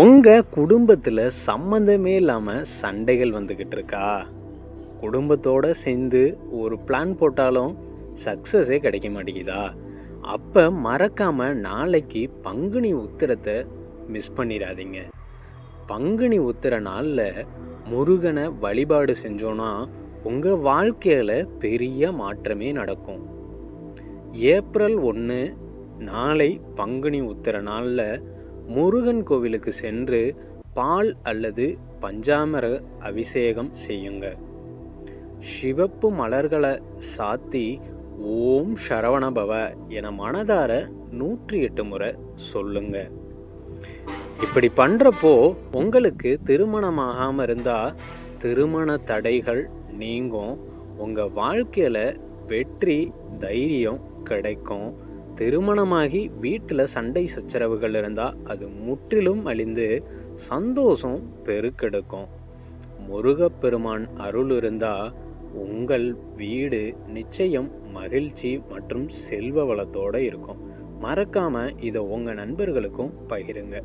உங்கள் குடும்பத்தில் சம்மந்தமே இல்லாமல் சண்டைகள் வந்துக்கிட்டு இருக்கா? குடும்பத்தோடு சேர்ந்து ஒரு பிளான் போட்டாலும் சக்ஸஸே கிடைக்க மாட்டேங்குதா? அப்போ மறக்காமல் நாளைக்கு பங்குனி உத்திரத்தை மிஸ் பண்ணிடாதீங்க. பங்குனி உத்திர நாளில் முருகனை வழிபாடு செஞ்சோன்னா உங்கள் வாழ்க்கையில் பெரிய மாற்றமே நடக்கும். ஏப்ரல் 1 நாளை பங்குனி உத்திர நாளில் முருகன் கோவிலுக்கு சென்று பால் அல்லது பஞ்சாமர அபிஷேகம் செய்யுங்க. சிவப்பு மலர்களை சாத்தி ஓம் சரவணபவ என மனதார 108 முறை சொல்லுங்க. இப்படி பண்ணுறப்போ உங்களுக்கு திருமணமாகாமல் இருந்தால் திருமண தடைகள் நீங்கும். உங்கள் வாழ்க்கையில் வெற்றி தைரியம் கிடைக்கும். திருமணமாகி வீட்டில் சண்டை சச்சரவுகள் இருந்தால் அது முற்றிலும் அழிந்து சந்தோஷம் பெருக்கெடுக்கும். முருகப்பெருமான் அருள் இருந்தால் உங்கள் வீடு நிச்சயம் மகிழ்ச்சி மற்றும் செல்வ வளத்தோடு இருக்கும். மறக்காமல் இதை உங்கள் நண்பர்களுக்கும் பகிருங்க.